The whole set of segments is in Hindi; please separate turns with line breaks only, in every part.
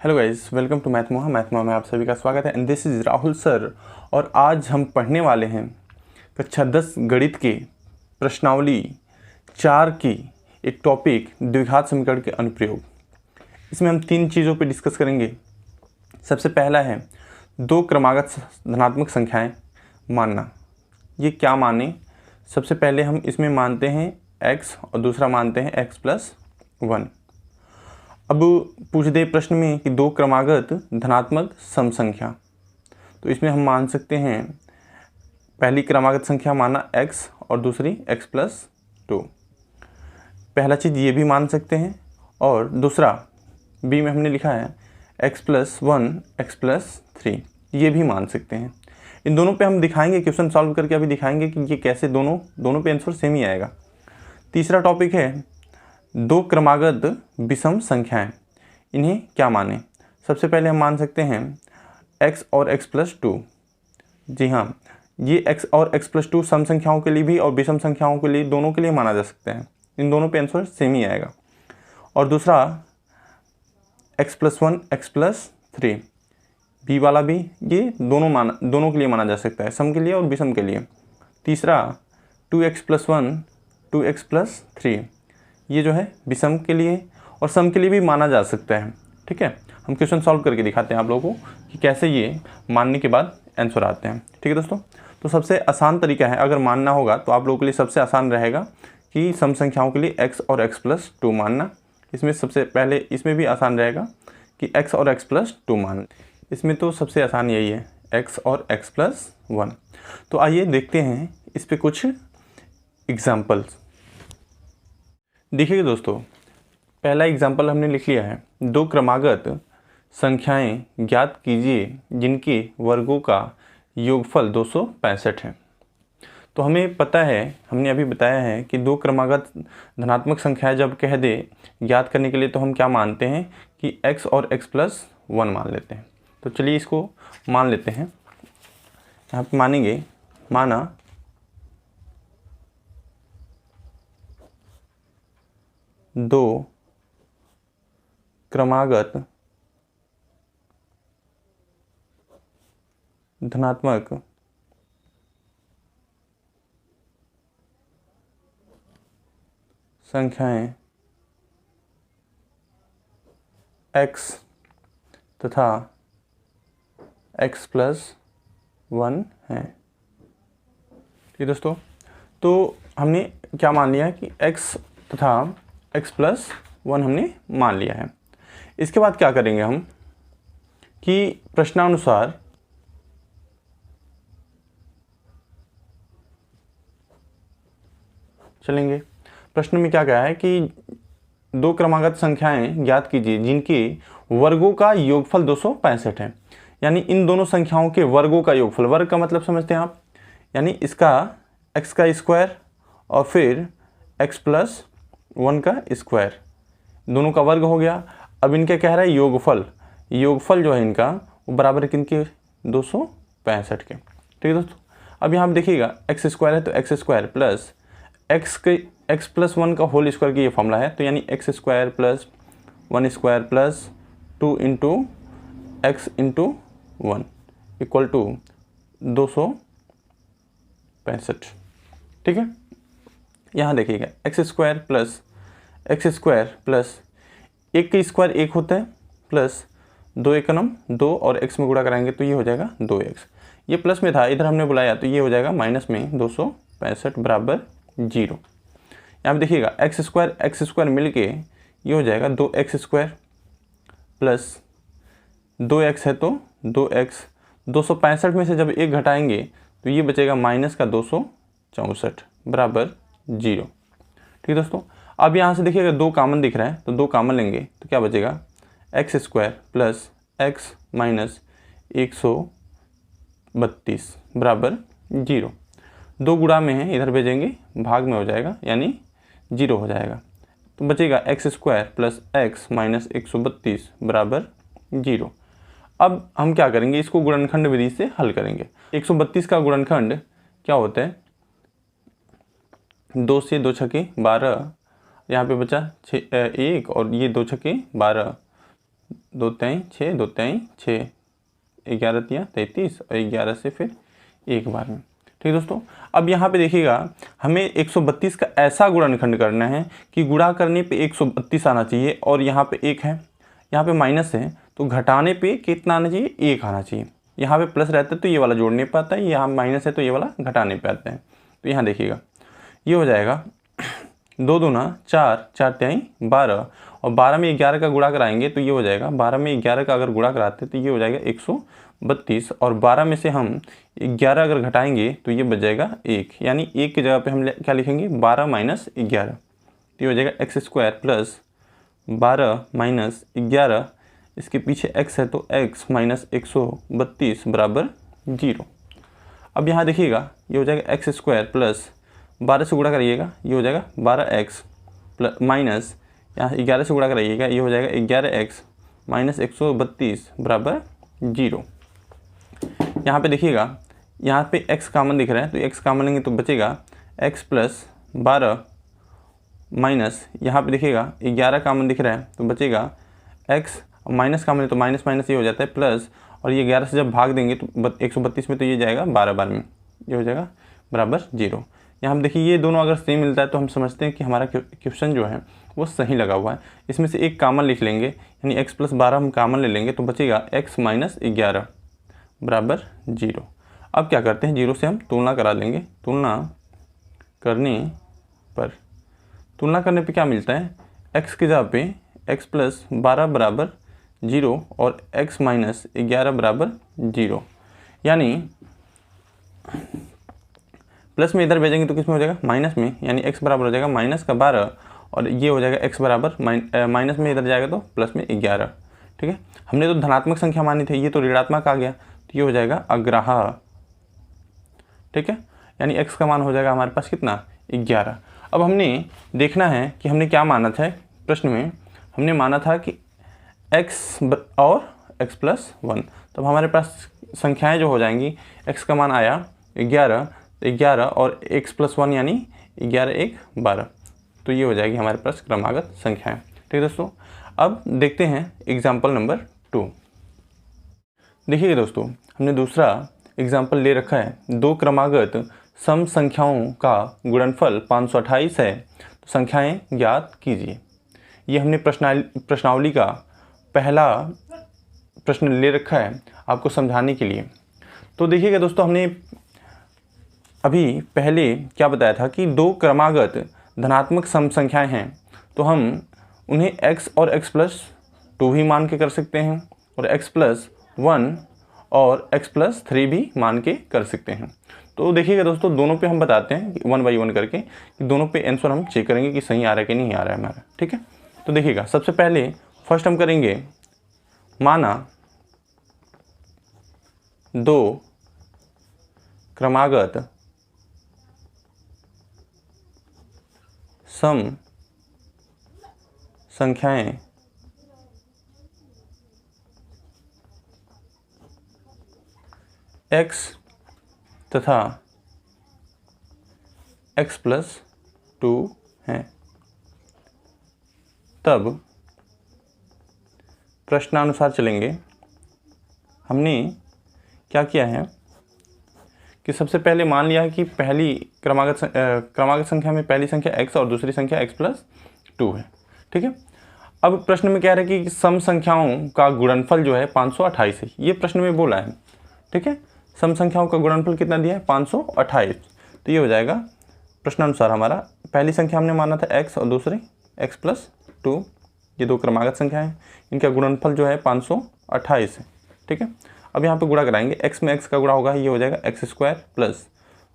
हेलो गाइस, वेलकम टू मैथमोहा में आप सभी का स्वागत है and this is Rahul sir. और आज हम पढ़ने वाले हैं कक्षा 10 गणित के प्रश्नावली 4 की एक टॉपिक द्विघात समीकरण के अनुप्रयोग। इसमें हम 3 चीज़ों पे डिस्कस करेंगे। सबसे पहला है दो क्रमागत धनात्मक संख्याएं मानना। ये क्या माने? सबसे पहले हम इसमें मानते हैं x और दूसरा मानते हैं x+1। अब पूछ दे प्रश्न में कि दो क्रमागत धनात्मक सम संख्या, तो इसमें हम मान सकते हैं पहली क्रमागत संख्या माना x और दूसरी x+2। पहला चीज़ ये भी मान सकते हैं और दूसरा b में हमने लिखा है x+1 x+3, ये भी मान सकते हैं। इन दोनों पे हम दिखाएंगे, क्वेश्चन सॉल्व करके अभी दिखाएंगे कि ये कैसे दोनों पे आंसर सेम ही आएगा। तीसरा टॉपिक है दो क्रमागत विषम संख्याएं, इन्हें क्या माने? सबसे पहले हम मान सकते हैं x और x+2। जी हाँ, ये x और x+2 सम संख्याओं के लिए भी और विषम संख्याओं के लिए, दोनों के लिए माना जा सकता है। इन दोनों पे आंसर सेम ही आएगा। और दूसरा x+1 x+3, b वाला भी, ये दोनों के लिए माना जा सकता है, सम के लिए और विषम के लिए। तीसरा 2x+1 2x+3, ये जो है विषम के लिए और सम के लिए भी माना जा सकता है। ठीक है, हम क्वेश्चन सॉल्व करके दिखाते हैं आप लोगों को कि कैसे ये मानने के बाद आंसर आते हैं। ठीक है दोस्तों, तो सबसे आसान तरीका है, अगर मानना होगा तो आप लोगों के लिए सबसे आसान रहेगा कि सम संख्याओं के लिए x और x+2 मानना। इसमें सबसे पहले, इसमें भी आसान रहेगा कि x और x+2 मान। इसमें तो सबसे आसान यही है, x और x+1। तो आइए देखते हैं इस पर कुछ एग्जाम्पल्स। देखिए दोस्तों, पहला एग्जाम्पल हमने लिख लिया है, दो क्रमागत संख्याएं ज्ञात कीजिए जिनके वर्गों का योगफल 265 है। तो हमें पता है, हमने अभी बताया है कि दो क्रमागत धनात्मक संख्याएं जब कह दे ज्ञात करने के लिए, तो हम क्या मानते हैं कि x और x+1 मान लेते हैं। तो चलिए इसको मान लेते हैं। यहाँ पे मानेंगे, माना दो क्रमागत धनात्मक संख्याएं x तथा x+1 हैं। ठीक है दोस्तों, तो हमने क्या मान लिया कि x तथा x+1 हमने मान लिया है। इसके बाद क्या करेंगे हम कि प्रश्नानुसार चलेंगे। प्रश्न में क्या कहा है कि दो क्रमागत संख्याएं ज्ञात कीजिए जिनके वर्गों का योगफल 265 है। यानी इन दोनों संख्याओं के वर्गों का योगफल, वर्ग का मतलब समझते हैं आप, यानी इसका x का स्क्वायर और फिर x+1 का स्क्वायर, दोनों का वर्ग हो गया। अब इनके कह रहा है योगफल, योगफल जो है इनका वो बराबर है किनके? 265 के। ठीक है दोस्तों, अब यहाँ देखिएगा x² है तो x² प्लस x+1 का होल स्क्वायर की ये फॉर्मूला है, तो यानी x² plus 1² plus 2 into x into 1 equal to 265। ठीक है, यहाँ देखिएगा x² प्लस एक का स्क्वायर एक होता है, प्लस 2 एकम 2 और x में गुणा कराएंगे तो ये हो जाएगा 2x। ये प्लस में था, इधर हमने बुलाया तो ये हो जाएगा माइनस में 265 बराबर 0। यहाँ पे देखिएगा x² मिल के ये हो जाएगा 2x² प्लस 2x है तो 2x, 265 में से जब एक घटाएंगे तो ये बचेगा माइनस का 264 बराबर 0। ठीक है दोस्तों, अब यहाँ से देखिएगा 2 कॉमन दिख रहा है तो 2 कॉमन लेंगे तो क्या बचेगा x² प्लस x माइनस 132 बराबर 0। 2 गुणा में है, इधर भेजेंगे भाग में हो जाएगा यानी 0 हो जाएगा। तो बचेगा x² प्लस x माइनस 132 बराबर 0। अब हम क्या करेंगे, इसको गुणनखंड विधि से हल करेंगे। 132 का गुणनखंड क्या होता है? 2 से 2 छके 12, यहाँ पे बचा 1 और ये 2 छके 12, 2 त्याई 6, 2 त्याई 6, 11 तियाँ 33 और 11 से फिर एक बार में। ठीक है दोस्तों, अब यहाँ पे देखिएगा हमें 132 का ऐसा गुणनखंड करना है कि गुणा करने पे 132 आना चाहिए और यहाँ पे 1 है, यहाँ पे माइनस है, तो घटाने पे कितना आना चाहिए, 1 आना चाहिए। यहाँ पे प्लस रहता है तो ये वाला जोड़ने पे आता है, यहाँ माइनस है तो ये वाला घटाने पे आता है। तो यहाँ देखिएगा ये हो जाएगा 2 दूना 4, 4 त्याई 12 और 12 में 11 का गुणा कराएंगे तो ये हो जाएगा, 12 में 11 का अगर गुणा कराते तो ये हो जाएगा 132 और 12 में से हम 11 अगर घटाएंगे तो ये बच जाएगा 1, यानी 1 की जगह पे हम क्या लिखेंगे, 12 माइनस 11, तो ये हो जाएगा एक्स स्क्वायर प्लस 12 माइनस 11, इसके पीछे x है तो x माइनस 132 बराबर 0। अब यहाँ देखिएगा ये हो जाएगा एक्स स्क्वायर प्लस 12 से गुणा करिएगा ये हो जाएगा 12x प्लस माइनस यहाँ 11 से गुणा कराइएगा ये हो जाएगा 11x माइनस 132 बराबर 0। यहाँ पे देखिएगा यहाँ पे x कॉमन दिख रहा है तो x कॉमन लेंगे तो बचेगा x प्लस 12 माइनस यहाँ पे देखिएगा 11 कॉमन दिख रहा है तो बचेगा x, माइनस कॉमन है तो माइनस माइनस ये हो जाता है प्लस, और ये 11 से जब भाग देंगे तो 132 में तो ये जाएगा 12 बार में, ये हो जाएगा बराबर 0। यहाँ हम देखिए ये दोनों अगर सेम मिलता है तो हम समझते हैं कि हमारा क्वेश्चन जो है वो सही लगा हुआ है। इसमें से एक कॉमन लिख लेंगे, यानी x प्लस 12 हम कॉमन ले लेंगे तो बचेगा x माइनस 11 बराबर 0। अब क्या करते हैं, 0 से हम तुलना करा लेंगे, तुलना करने पे क्या मिलता है, x की जगह पे x प्लस 12 बराबर 0 और x माइनस 11 बराबर 0, यानी प्लस में इधर भेजेंगे तो किस में हो जाएगा, माइनस में, यानी x बराबर हो जाएगा माइनस का 12 और ये हो जाएगा x बराबर माइनस में इधर जाएगा तो प्लस में 11। ठीक है, हमने तो धनात्मक संख्या मानी थी, ये तो ऋणात्मक आ गया तो ये हो जाएगा अग्राह्य। ठीक है, यानी x का मान हो जाएगा हमारे पास कितना, 11। अब हमने देखना है कि हमने क्या माना था, प्रश्न में हमने माना था कि x और x प्लस 1, तब हमारे पास संख्याएं जो हो जाएंगी, x का मान आया 11 और x प्लस 1 यानी 11 1 12, तो ये हो जाएगी हमारे पास क्रमागत संख्याएं। ठीक है दोस्तों, अब देखते हैं एग्जाम्पल नंबर 2। देखिए दोस्तों हमने दूसरा एग्जाम्पल ले रखा है, दो क्रमागत सम संख्याओं का गुणनफल 528 है, तो संख्याएं ज्ञात कीजिए। ये हमने प्रश्नावली का पहला प्रश्न ले रखा है आपको समझाने के लिए। तो देखिएगा दोस्तों हमने अभी पहले क्या बताया था कि दो क्रमागत धनात्मक सम संख्याएं हैं तो हम उन्हें x और x प्लस 2 भी मान के कर सकते हैं और x प्लस 1 और x प्लस 3 भी मान के कर सकते हैं। तो देखिएगा दोस्तों दोनों पे हम बताते हैं कि 1 बाई 1 करके कि दोनों पे आंसर हम चेक करेंगे कि सही आ रहा है कि नहीं आ रहा है हमारा। ठीक है, तो देखिएगा सबसे पहले फर्स्ट हम करेंगे, माना दो क्रमागत सम संख्याएं x तथा x प्लस 2 हैं, तब प्रश्नानुसार चलेंगे। हमने क्या किया है कि सबसे पहले मान लिया है कि पहली क्रमागत संख्या में पहली संख्या x और दूसरी संख्या x प्लस 2 है। ठीक है, अब प्रश्न में कह रहे हैं कि सम संख्याओं का गुणनफल जो है 528 है, ये प्रश्न में बोला है। ठीक है, सम संख्याओं का गुणनफल कितना दिया है, 528, तो ये हो जाएगा प्रश्नानुसार हमारा पहली संख्या हमने माना था x और दूसरी x प्लस 2, ये दो क्रमागत संख्या है, इनका गुणनफल जो है 528 है। ठीक है, अब यहाँ पे गुणा कराएंगे, x में x का गुणा होगा ये हो जाएगा एक्स स्क्वायर प्लस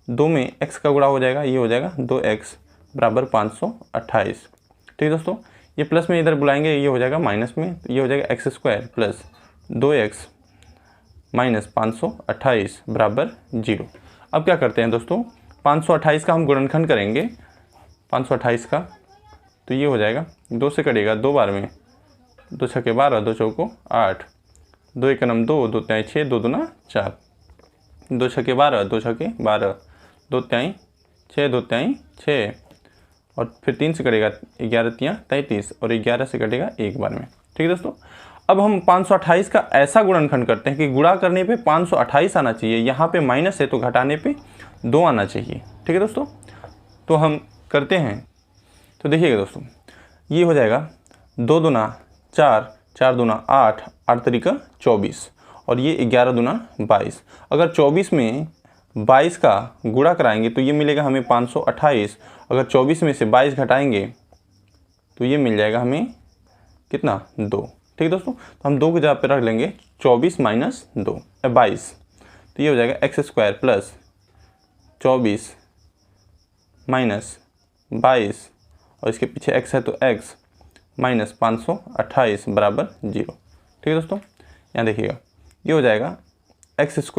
2 में x का गुणा हो जाएगा ये हो जाएगा 2x बराबर 528। ठीक है दोस्तों, ये प्लस में इधर बुलाएंगे ये हो जाएगा माइनस में, तो ये हो जाएगा x square plus 2x minus 528 बराबर 0। अब क्या करते हैं दोस्तों, 528 का हम गुणनखंड करेंगे, 528 का, तो ये हो जाएगा 2 से कटेगा 2 बार में, 2 छक्के 12, 2 चौको 8, 2 एक नम 2, 2 त्याई 6, 2 दूना 4, 2 छक्के 12, 2 छक्के 12, 2 त्याई 6, 2 त्याई 6 और फिर 3 से कटेगा 11 तियाँ 33 और 11 से कटेगा एक बार में। ठीक है दोस्तों, अब हम 528 का ऐसा गुणनखंड करते हैं कि गुणा करने पे 528 आना चाहिए, यहाँ पे माइनस है तो घटाने पे 2 आना चाहिए। ठीक है दोस्तों, तो हम करते हैं। तो देखिएगा दोस्तों, ये हो जाएगा 2 दूना 4, 4 दूना 8, 8 तरीका 24 और ये 11 दूना 22। अगर 24 में 22 का गुणा कराएंगे तो ये मिलेगा हमें 528। अगर 24 में से 22 घटाएंगे तो ये मिल जाएगा हमें कितना, 2। ठीक है दोस्तों, तो हम 2 की जगह पर रख लेंगे 24 माइनस 2 22, तो ये हो जाएगा x² प्लस 24 माइनस 22 और इसके पीछे x है तो x माइनस 528 बराबर 0। ठीक है दोस्तों, यहाँ देखिएगा ये हो जाएगा x²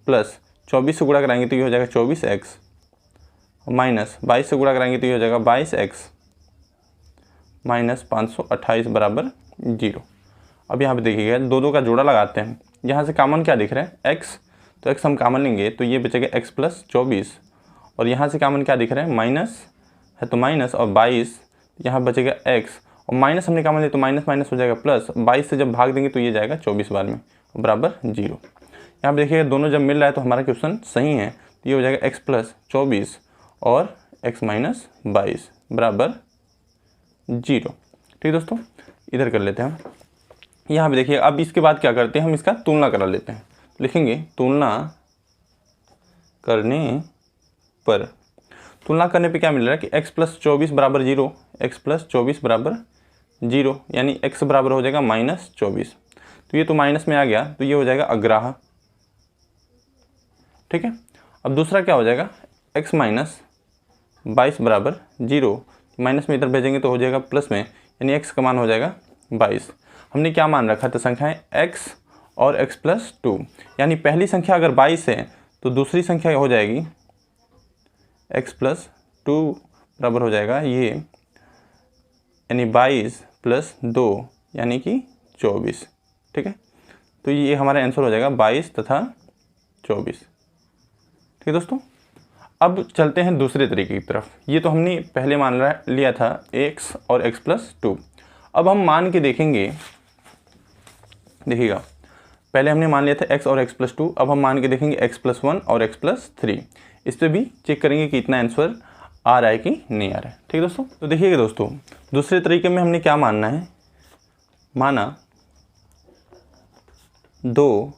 प्लस 24 से गुणा कराएंगे तो ये हो जाएगा 24x माइनस 22 से गुणा कराएंगे तो ये हो जाएगा 22x माइनस 528 बराबर 0। अब यहाँ पे देखिएगा 2 का जोड़ा लगाते हैं। यहाँ से कॉमन क्या दिख रहा है, x, तो x हम कॉमन लेंगे तो ये बचेगा x प्लस 24 और यहाँ से कॉमन क्या दिख रहा है, माइनस है तो माइनस और 22, यहाँ बचेगा x और माइनस हमने कॉमन लिया तो माइनस माइनस हो जाएगा प्लस, 22 से जब भाग देंगे तो ये जाएगा 24 बार में बराबर 0। यहाँ पे देखिएगा दोनों जब मिल रहा है तो हमारा क्वेश्चन सही है, तो ये हो जाएगा x प्लस 24 और x माइनस 22 बराबर 0। ठीक है दोस्तों, इधर कर लेते हैं हम। यहाँ पे देखिए अब इसके बाद क्या करते हैं, हम इसका तुलना करा लेते हैं। लिखेंगे तुलना करने पर, तुलना करने पे क्या मिल रहा है कि x प्लस 24 बराबर 0, x प्लस 24 बराबर 0 यानी x बराबर हो जाएगा माइनस 24। तो ये तो माइनस में आ गया तो ये हो जाएगा अग्राह्य। ठीक है, अब दूसरा क्या हो जाएगा, x माइनस 22 बराबर 0, माइनस में इधर भेजेंगे तो हो जाएगा प्लस में, यानी x का मान हो जाएगा 22। हमने क्या मान रखा था, संख्याएं x और x प्लस 2, यानी पहली संख्या अगर 22 है तो दूसरी संख्या हो जाएगी x प्लस 2 बराबर हो जाएगा ये, यानी 22 प्लस 2 यानी कि 24। ठीक है, तो ये हमारा आंसर हो जाएगा 22 तथा 24। ठीक है दोस्तों, अब चलते हैं दूसरे तरीके की तरफ। ये तो हमने पहले मान लिया था x और x प्लस 2। अब हम मान के देखेंगे, देखिएगा पहले हमने मान लिया था x और x प्लस 2, अब हम मान के देखेंगे x प्लस 1 और x प्लस 3। इस पर भी चेक करेंगे कि इतना आंसर आ रहा है कि नहीं आ रहा है। ठीक है दोस्तों, तो देखिएगा दोस्तों दूसरे तरीके में हमने क्या मानना है, माना 2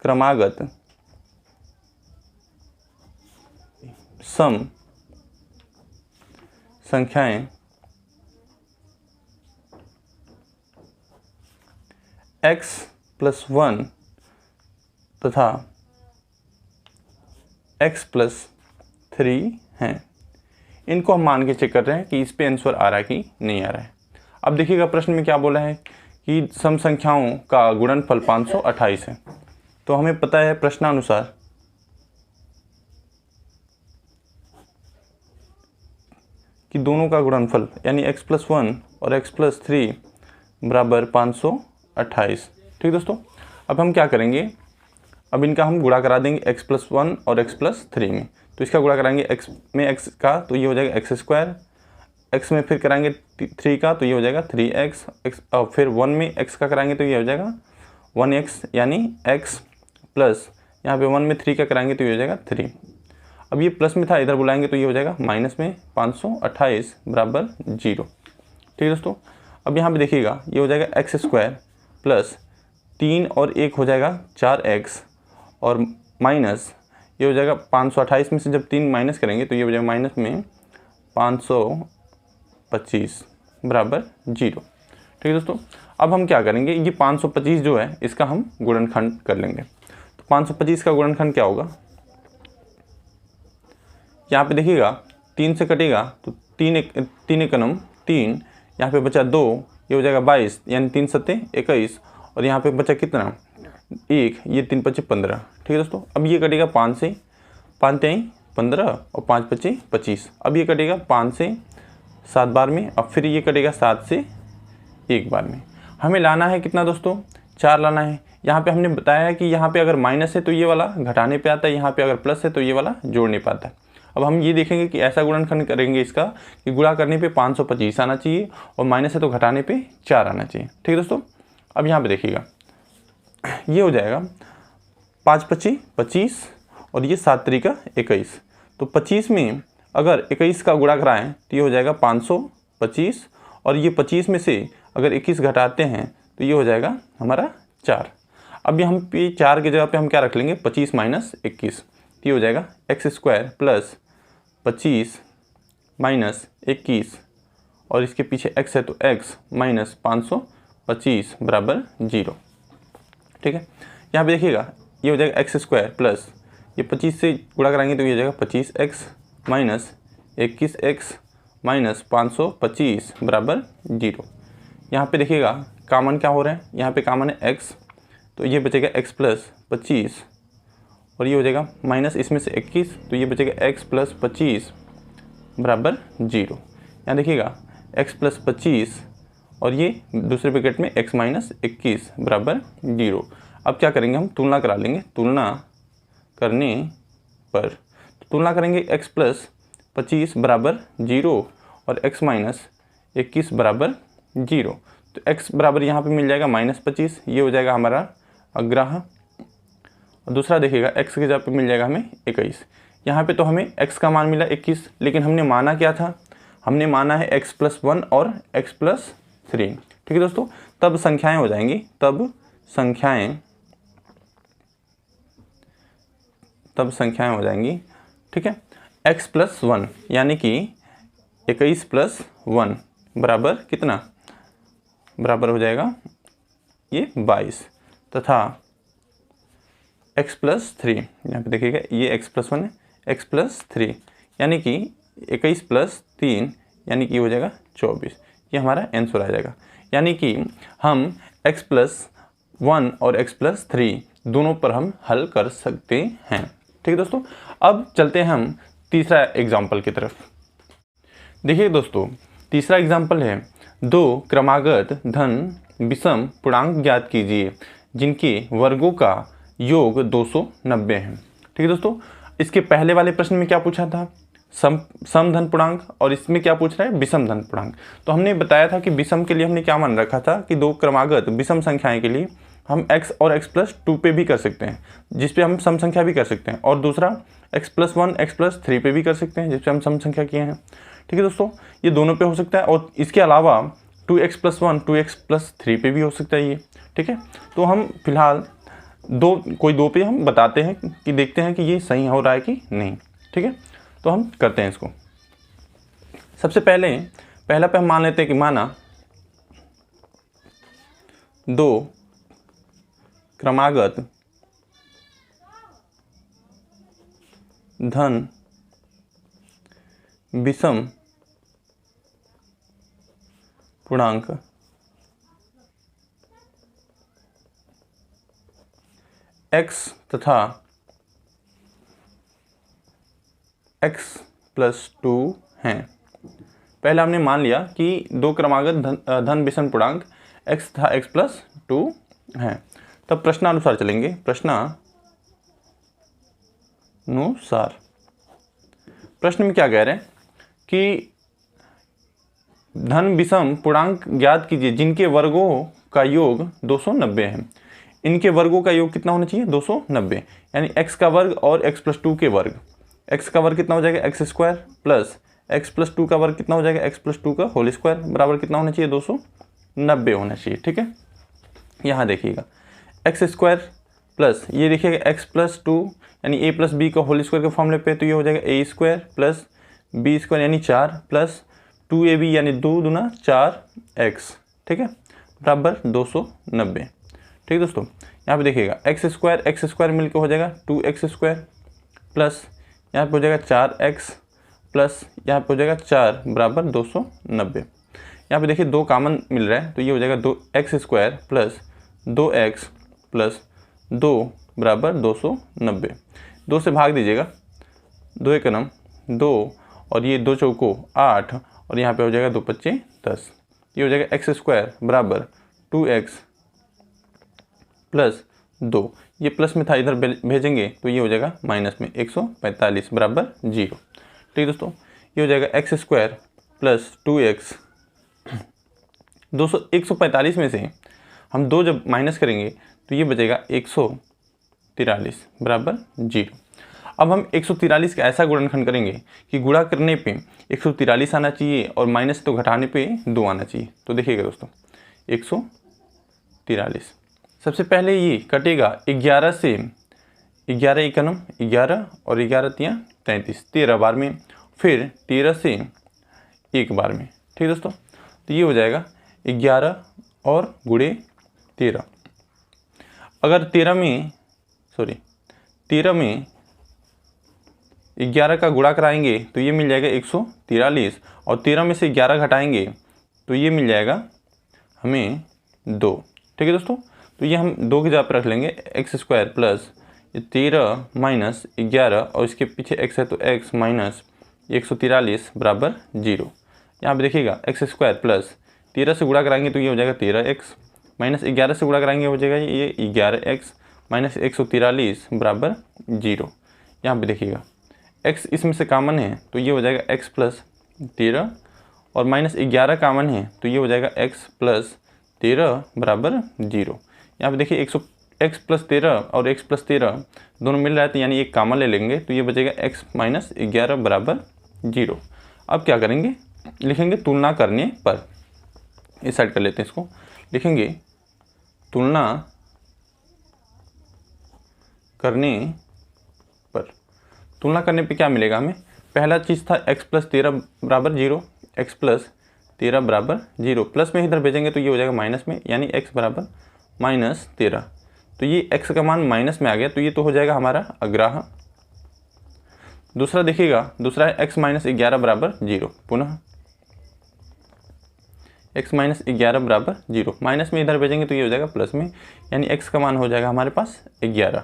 क्रमागत सम संख्याएं x प्लस 1 तथा x प्लस 3 हैं। इनको हम मान के चेक कर रहे हैं कि इस पे आंसर आ रहा है कि नहीं आ रहा है। अब देखिएगा प्रश्न में क्या बोला है कि सम संख्याओं का गुणनफल 528 है। तो हमें पता है प्रश्नानुसार कि दोनों का गुणनफल यानी x प्लस 1 और x प्लस 3 बराबर 528। ठीक दोस्तों, अब हम क्या करेंगे, अब इनका हम गुणा करा देंगे x प्लस 1 और x प्लस 3 में। तो इसका गुणा कराएंगे x में x का तो ये हो जाएगा x², x में फिर कराएंगे 3 का तो ये हो जाएगा 3x, और फिर 1 में x का कराएंगे तो ये हो जाएगा 1x यानी x प्लस यहाँ पे 1 में 3 का कराएंगे तो ये हो जाएगा 3। अब ये प्लस में था, इधर बुलाएंगे तो ये हो जाएगा माइनस में 528 बराबर 0। ठीक है दोस्तों, अब यहाँ पे देखिएगा ये हो जाएगा x² प्लस 3 और 1 हो जाएगा 4x और माइनस ये हो जाएगा 528 में से जब 3 माइनस करेंगे तो ये हो जाएगा माइनस में 525 बराबर 0। ठीक है दोस्तों, अब हम क्या करेंगे, ये 525 जो है इसका हम गुणनखंड कर लेंगे। तो 525 का गुणनखंड क्या होगा, यहाँ पे देखिएगा 3 से कटेगा तो 3 एकम 3, यहाँ पे बचा 2, ये हो जाएगा 22 यानी 3 सत्ते 21 और यहाँ पे बचा कितना 1, ये 3 पच्चे 15। ठीक है दोस्तों, अब ये कटेगा 5 से 5 तेई 15 और 5 पच्चे 25। अब ये कटेगा 5 से 7 बार में, अब फिर ये कटेगा 7 से 1 बार में। हमें लाना है कितना दोस्तों, 4 लाना है। यहाँ पे हमने बताया है कि यहाँ पे अगर माइनस है तो ये वाला घटाने पे आता है, यहाँ पे अगर प्लस है तो ये वाला जोड़ने पे आता है। अब हम ये देखेंगे कि ऐसा गुणनखंड करेंगे इसका कि गुणा करने पे 525 आना चाहिए और माइनस है तो घटाने पे 4 आना चाहिए। ठीक है दोस्तों, अब यहाँ पे देखिएगा ये हो जाएगा 5 25 25 और ये 7 त्रिका 21। तो 25 में अगर 21 का गुणा कराएं तो ये हो जाएगा 525 और ये 25 में से अगर 21 घटाते हैं तो ये हो जाएगा हमारा 4। अब हम पे 4 की जगह पे हम क्या रख लेंगे 25 माइनस 21, तो ये हो जाएगा x² प्लस 25 माइनस 21 और इसके पीछे x है तो x माइनस 525 बराबर 0। ठीक है, यहाँ पे देखिएगा ये हो जाएगा x² प्लस ये 25 से गुणा कराएंगे तो ये हो जाएगा 25x माइनस 21x माइनस 525 बराबर 0। यहाँ पे देखिएगा कॉमन क्या हो रहा है, यहाँ पे कॉमन है x, तो ये बचेगा x प्लस 25 और ये हो जाएगा माइनस इसमें से 21, तो ये बचेगा x प्लस 25 बराबर 0। यहाँ देखिएगा x प्लस 25 और ये दूसरे ब्रैकेट में x माइनस 21 बराबर 0। अब क्या करेंगे हम तुलना करा लेंगे, तुलना करने पर तुलना करेंगे x प्लस 25 बराबर 0 और x माइनस 21 बराबर 0। तो x बराबर यहाँ पे मिल जाएगा माइनस 25, ये हो जाएगा हमारा अग्राह। और दूसरा देखिएगा x की जगह पे मिल जाएगा हमें 21। यहाँ पे तो हमें x का मान मिला 21, लेकिन हमने माना क्या था, हमने माना है x प्लस 1 और x प्लस 3। ठीक है दोस्तों, तब संख्याएं हो जाएंगी, तब संख्याएं हो जाएंगी। ठीक है, x प्लस 1 यानी कि 21 प्लस 1 बराबर कितना, बराबर हो जाएगा ये 22 तथा x प्लस 3, यहाँ पे देखिएगा ये x प्लस 1 है, x प्लस 3 यानी कि 21 प्लस 3 यानी कि हो जाएगा 24। ये हमारा आंसर आ जाएगा, यानी कि हम x प्लस 1 और x प्लस 3 दोनों पर हम हल कर सकते हैं। ठीक है दोस्तों, अब चलते हैं हम तीसरा एग्जाम्पल की तरफ। देखिए दोस्तों, तीसरा एग्जाम्पल है 2 क्रमागत धन विषम पूर्णांक ज्ञात कीजिए जिनके वर्गों का योग 290 है। ठीक है दोस्तों, इसके पहले वाले प्रश्न में क्या पूछा था, सम धन पूर्णांक, और इसमें क्या पूछ रहा है विषम धन पूर्णांक। तो हमने बताया था कि विषम के लिए हमने क्या मान रखा था कि 2 क्रमागत विषम संख्याएं के लिए हम x और x प्लस 2 पे भी कर सकते हैं, जिस पे हम सम संख्या भी कर सकते हैं, और दूसरा x प्लस 1 x प्लस 3 पे भी कर सकते हैं, जिस पे हम सम संख्या किए हैं। ठीक है दोस्तों, ये दोनों पे हो सकता है, और इसके अलावा 2x प्लस 1 2x प्लस 3 पे भी हो सकता है ये। ठीक है, तो हम फिलहाल कोई दो पे हम बताते हैं कि देखते हैं कि ये सही हो रहा है कि नहीं। ठीक है, तो हम करते हैं इसको। सबसे पहला पे हम मान लेते हैं कि माना 2 क्रमागत धन विषम पूर्णांक x तथा x प्लस 2 हैं। पहले हमने मान लिया कि 2 क्रमागत धन विषम पूर्णांक x तथा x प्लस 2 हैं। तब प्रश्नानुसार चलेंगे। प्रश्न में क्या कह रहे हैं कि धन विषम पूर्णांक ज्ञात कीजिए जिनके वर्गों का योग 290 है। इनके वर्गों का योग कितना होना चाहिए 290, यानी x का वर्ग और x प्लस 2 के वर्ग। x का वर्ग कितना हो जाएगा x² प्लस x प्लस 2 का वर्ग कितना हो जाएगा x प्लस 2 का होल स्क्वायर बराबर कितना होना चाहिए 290 होना चाहिए। ठीक है, यहाँ देखिएगा x² प्लस ये देखिएगा x प्लस 2 यानी a प्लस बी का होल स्क्वायर के फॉर्मूले पे, तो ये हो जाएगा a² प्लस b² यानी 4 प्लस 2ab यानी 2 दूना 4x। ठीक है, बराबर 290। ठीक है दोस्तों, यहाँ पे देखिएगा x² मिलकर हो जाएगा 2x² प्लस यहाँ पे हो जाएगा 4x प्लस यहाँ पे हो जाएगा 4 बराबर 290। यहाँ पे देखिए 2 कॉमन मिल रहा है, तो ये हो जाएगा 2x² प्लस 2x प्लस 2 बराबर 290। 2 से भाग दीजिएगा, 2 एक नम 2 और ये 2 चौको 8 और यहाँ पे हो जाएगा 2 पच्चे 10। ये हो जाएगा x² बराबर 2x प्लस 2, ये प्लस में था इधर भेजेंगे तो ये हो जाएगा माइनस में 145 बराबर 0। ठीक है दोस्तों, ये हो जाएगा एक्स स्क्वायर प्लस 2x। 145 में से हम 2 जब माइनस करेंगे तो ये बचेगा 143 बराबर 0। अब हम 143 का ऐसा गुणनखंड करेंगे कि गुणा करने पे 143 आना चाहिए और माइनस तो घटाने पे 2 आना चाहिए। तो देखिएगा दोस्तों 143, सबसे पहले ये कटेगा 11 से, 11 एकनम 11 और 11 तियाँ 33, 13 बार में, फिर 13 से 1 बार में। ठीक दोस्तों, तो ये हो जाएगा 11 और गुणे 13। अगर 13 में 11 का गुणा कराएंगे तो ये मिल जाएगा 143, और 13 में से 11 घटाएंगे तो ये मिल जाएगा हमें 2। ठीक है दोस्तों, तो ये हम 2 की जगह पर रख लेंगे, एक्स स्क्वायर प्लस 13 माइनस 11 और इसके पीछे x है तो x माइनस 143 बराबर 0। यहाँ पे देखिएगा एक्स स्क्वायर प्लस 13 से गुणा कराएंगे तो ये हो जाएगा 13x, माइनस 11 से गुणा कराएंगे हो जाएगा ये 11x माइनस 143 बराबर 0। यहाँ पे देखिएगा x इसमें से कॉमन है तो ये हो जाएगा x प्लस 13, और माइनस 11 कॉमन है तो ये हो जाएगा x प्लस 13 बराबर 0। यहाँ पे देखिए x प्लस 13 और x प्लस 13 दोनों मिल रहा है तो यानी एक कॉमन ले लेंगे तो ये बचेगा x माइनस 11 बराबर 0। अब क्या करेंगे, लिखेंगे तुलना करने पर, इस साइड कर लेते हैं इसको, लिखेंगे तुलना करने पर। तुलना करने पे क्या मिलेगा हमें, पहला चीज़ था x प्लस 13 बराबर 0, x प्लस 13 बराबर 0, प्लस में इधर भेजेंगे तो ये हो जाएगा माइनस में, यानी x बराबर माइनस 13। तो ये x का मान माइनस में आ गया तो ये तो हो जाएगा हमारा अग्राह्य। दूसरा देखिएगा, दूसरा है x माइनस 11 बराबर 0, पुनः x माइनस 11 बराबर 0, माइनस में इधर भेजेंगे तो ये हो जाएगा प्लस में, यानी x का मान हो जाएगा हमारे पास 11।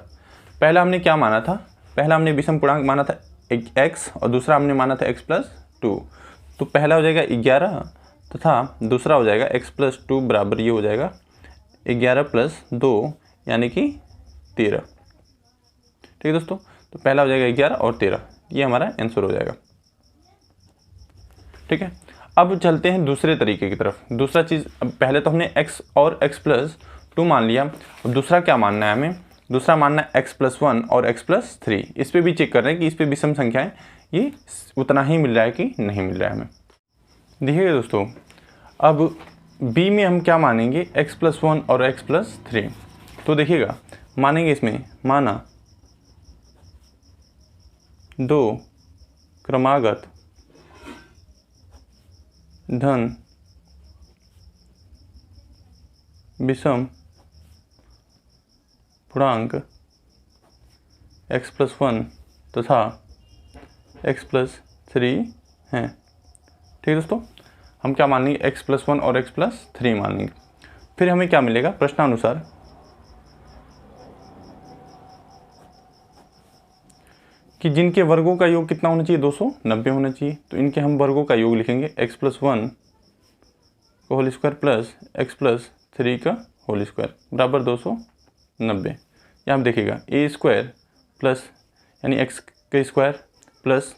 पहला हमने क्या माना था, पहला हमने विषम पूर्णांक माना था x और दूसरा हमने माना था x प्लस 2। तो पहला हो जाएगा 11 तथा दूसरा हो जाएगा x प्लस 2 बराबर ये हो जाएगा 11 प्लस 2 यानी कि 13। ठीक है दोस्तों, तो पहला हो जाएगा 11 और 13, ये हमारा आंसर हो जाएगा। ठीक है, अब चलते हैं दूसरे तरीके की तरफ। दूसरा चीज़, अब पहले तो हमने x और x प्लस 2 मान लिया, अब दूसरा क्या मानना है हमें, दूसरा मानना है x प्लस 1 और x प्लस 3। इस पर भी चेक कर रहे हैं कि इस पर विषम संख्याएं ये उतना ही मिल रहा है कि नहीं मिल रहा है हमें। देखिएगा दोस्तों, अब b में हम क्या मानेंगे, x प्लस 1 और x प्लस 3। तो देखिएगा मानेंगे, इसमें माना 2 क्रमागत धन विषम पूर्णांक x प्लस 1 तथा x प्लस 3 हैं। ठीक है दोस्तों, हम क्या मान लेंगे, x प्लस 1 और x प्लस 3 मान लेंगे। फिर हमें क्या मिलेगा, प्रश्नानुसार कि जिनके वर्गों का योग कितना होना चाहिए, 290 होना चाहिए। तो इनके हम वर्गों का योग लिखेंगे, x प्लस 1 का whole square plus x plus 3 का होल स्क्वायर बराबर 290। यहाँ पे देखिएगा a स्क्वायर प्लस यानी x का स्क्वायर प्लस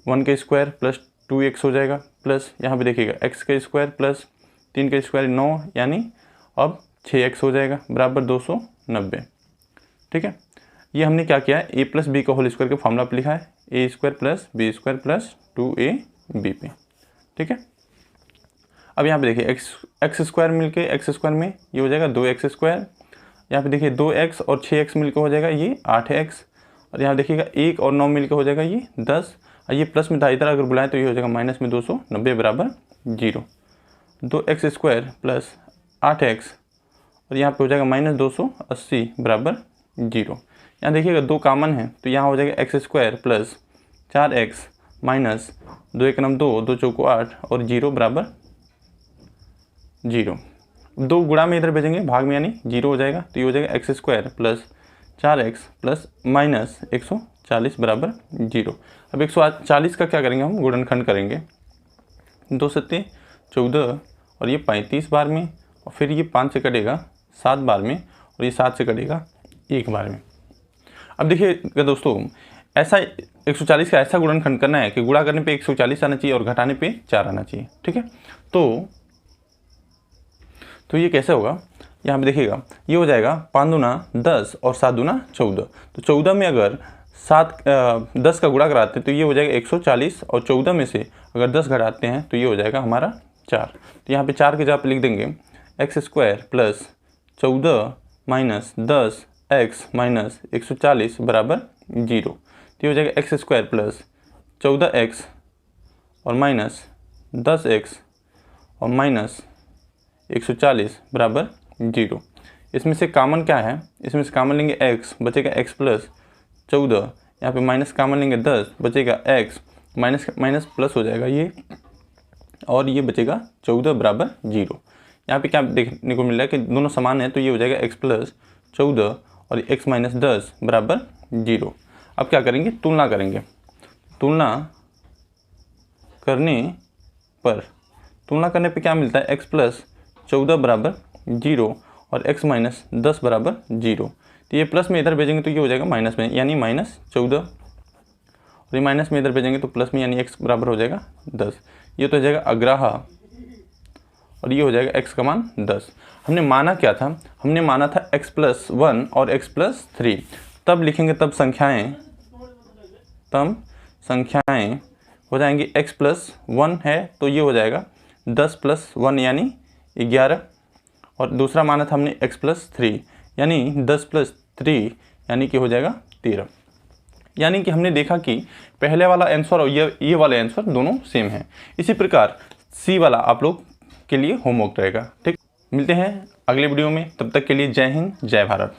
1 का स्क्वायर प्लस 2x हो जाएगा, प्लस यहाँ पे देखिएगा x का स्क्वायर प्लस 3 का स्क्वायर 9, यानी अब 6x हो जाएगा बराबर 290। ठीक है, ये हमने क्या किया है, a प्लस बी का होल स्क्वायर के फॉर्मूला पे लिखा है, a square plus b square plus 2ab पे। ठीक है, अब यहाँ पे देखिए एक्स स्क्वायर मिलके एक्स स्क्वायर में ये हो जाएगा 2x स्क्वायर, यहाँ पे देखिए 2x और 6x मिलकर हो जाएगा ये 8x, और यहाँ देखिएगा 1 और 9 मिलकर हो जाएगा ये 10, और ये प्लस में था, इधर अगर बुलाएं तो ये हो जाएगा माइनस में 290 बराबर 0। 2x स्क्वायर प्लस 8x और यहाँ पे हो जाएगा माइनस 280 बराबर 0। यहाँ देखिएगा 2 कॉमन है तो यहाँ हो जाएगा x square plus 4x minus 2 एक नम 2, 2 चौको 8 और 0 बराबर 0। 2 गुणा में इधर भेजेंगे भाग में, यानी 0 हो जाएगा, तो ये हो जाएगा x square plus 4x plus minus 140 बराबर 0। अब 140 का क्या करेंगे, हम गुणनखंड करेंगे, 2 सत्ते 14 और ये 35 बार में, और फिर ये 5 से कटेगा 7 बार में, और ये 7 से कटेगा 1 बार में। अब देखिए दोस्तों, ऐसा 140 का ऐसा गुणनखंड करना है कि गुणा करने पे 140 आना चाहिए और घटाने पे 4 आना चाहिए। ठीक है, तो ये कैसे होगा, यहाँ पे देखिएगा, ये हो जाएगा 5 दूना 10 और 7 दूना 14। तो 14 में अगर 10 का गुणा कराते हैं तो ये हो जाएगा 140, और 14 में से अगर 10 घटाते हैं तो ये हो जाएगा हमारा 4। तो यहाँ पे 4 की जगह पे लिख देंगे x² plus 14 minus 10x minus 140 बराबर 0। तो ये हो जाएगा x² प्लस 14x और माइनस 10x और माइनस 140 बराबर 0। इसमें से कॉमन क्या है, इसमें से कॉमन लेंगे x, बचेगा x प्लस 14, यहाँ पे माइनस कॉमन लेंगे 10, बचेगा x, माइनस माइनस प्लस हो जाएगा ये, और ये बचेगा 14 बराबर 0। यहाँ पे क्या देखने को मिल रहा है कि दोनों समान है, तो ये हो जाएगा x प्लस 14 और x माइनस 10 बराबर 0। अब क्या करेंगे, तुलना करेंगे। तुलना करने पे क्या मिलता है, x प्लस 14 बराबर 0 और x माइनस 10 बराबर 0। तो ये प्लस में इधर भेजेंगे तो ये हो जाएगा माइनस में, यानी माइनस 14, और ये माइनस में इधर भेजेंगे तो प्लस में, यानी x बराबर हो जाएगा 10। ये तो हो जाएगा अग्राह, और ये हो जाएगा x का मान 10। हमने माना क्या था, हमने माना था x प्लस 1 और x प्लस 3। तब लिखेंगे, तब संख्याएँ हो जाएंगी, x प्लस 1 है तो ये हो जाएगा 10 प्लस 1 यानी 11, और दूसरा माना था हमने x प्लस 3 यानी 10 प्लस 3 यानी कि हो जाएगा 13। यानी कि हमने देखा कि पहले वाला आंसर और ये वाला आंसर दोनों सेम है। इसी प्रकार सी वाला आप लोग के लिए होमवर्क रहेगा। ठीक, मिलते हैं अगले वीडियो में, तब तक के लिए जय हिंद जय भारत।